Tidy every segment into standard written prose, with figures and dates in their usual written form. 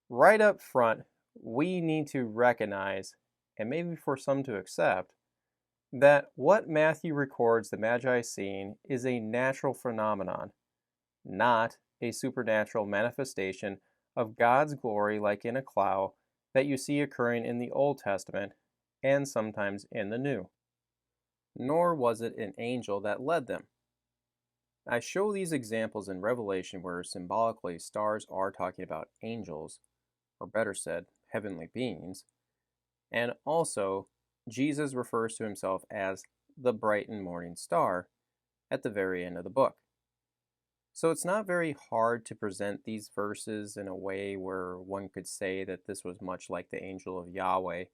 Right up front, we need to recognize, and maybe for some to accept, that what Matthew records the Magi seeing is a natural phenomenon, not a supernatural manifestation of God's glory like in a cloud that you see occurring in the Old Testament and sometimes in the New. Nor was it an angel that led them. I show these examples in Revelation where symbolically stars are talking about angels, or better said, heavenly beings, and also Jesus refers to himself as the bright and morning star at the very end of the book. So it's not very hard to present these verses in a way where one could say that this was much like the angel of Yahweh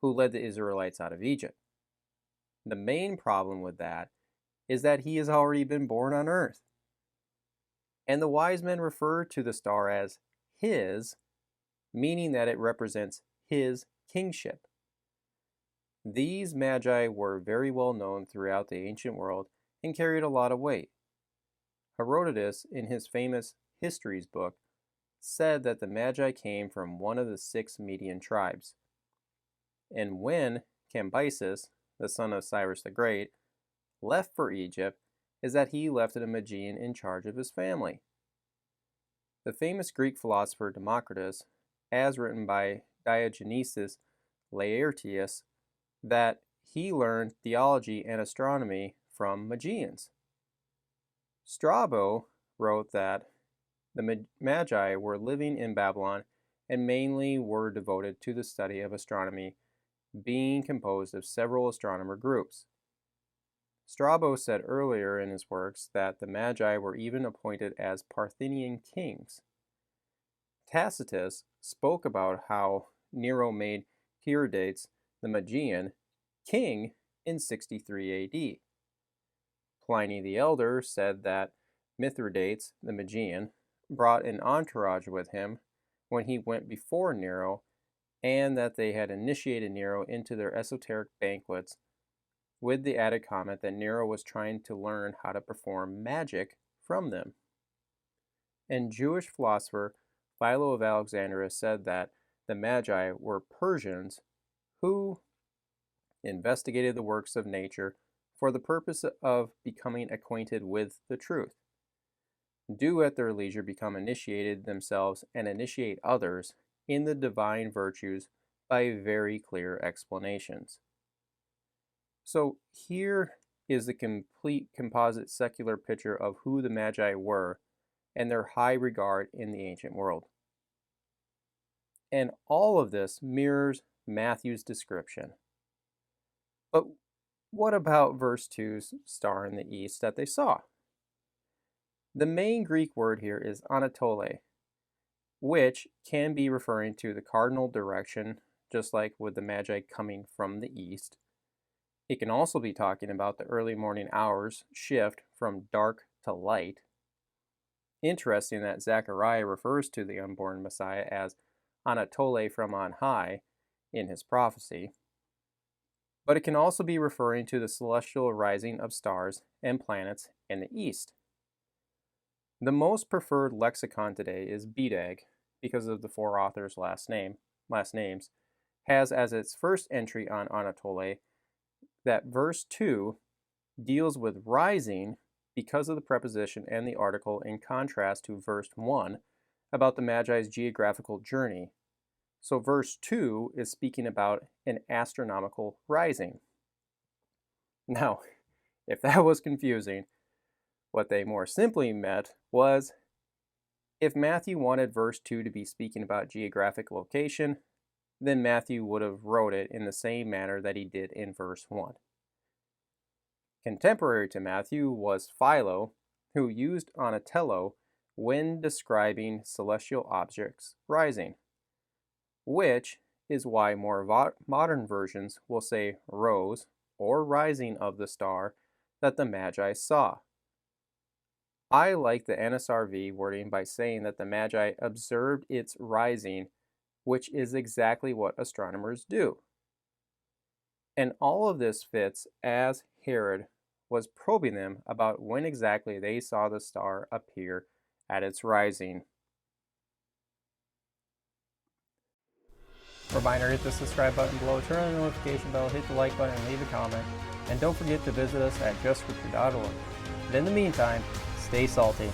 who led the Israelites out of Egypt. The main problem with that is that he has already been born on earth. And the wise men refer to the star as his, meaning that it represents his kingship. These magi were very well known throughout the ancient world and carried a lot of weight. Herodotus, in his famous Histories book, said that the Magi came from one of the 6 Median tribes. And when Cambyses, the son of Cyrus the Great, left for Egypt, is that he left a Magian in charge of his family. The famous Greek philosopher Democritus, as written by Diogenes Laertius, that he learned theology and astronomy from Magians. Strabo wrote that the Magi were living in Babylon and mainly were devoted to the study of astronomy, being composed of several astronomer groups. Strabo said earlier in his works that the Magi were even appointed as Parthian kings. Tacitus spoke about how Nero made Tiridates, the Magian, king in 63 AD. Pliny the Elder said that Mithridates, the Magian, brought an entourage with him when he went before Nero, and that they had initiated Nero into their esoteric banquets with the added comment that Nero was trying to learn how to perform magic from them. And Jewish philosopher Philo of Alexandria said that the Magi were Persians who investigated the works of nature for the purpose of becoming acquainted with the truth. Do at their leisure become initiated themselves and initiate others in the divine virtues by very clear explanations. So here is the complete composite secular picture of who the Magi were and their high regard in the ancient world. And all of this mirrors Matthew's description. But what about verse 2's star in the east that they saw? The main Greek word here is Anatole, which can be referring to the cardinal direction, just like with the Magi coming from the east. It can also be talking about the early morning hours shift from dark to light. Interesting that Zechariah refers to the unborn Messiah as Anatole from on high in his prophecy. But it can also be referring to the celestial rising of stars and planets in the east. The most preferred lexicon today is BDAG, because of the 4 authors' last names, has as its first entry on Anatole that verse 2 deals with rising because of the preposition and the article, in contrast to verse 1 about the Magi's geographical journey. So verse 2 is speaking about an astronomical rising. Now, if that was confusing, what they more simply meant was if Matthew wanted verse 2 to be speaking about geographic location, then Matthew would have wrote it in the same manner that he did in verse 1. Contemporary to Matthew was Philo, who used Anatello when describing celestial objects rising, which is why more modern versions will say rose or rising of the star that the Magi saw. I like the NSRV wording by saying that the Magi observed its rising, which is exactly what astronomers do. And all of this fits as Herod was probing them about when exactly they saw the star appear at its rising. Reminder, hit the subscribe button below, turn on the notification bell, hit the like button, and leave a comment. And don't forget to visit us at justscripture.org. But in the meantime, stay salty.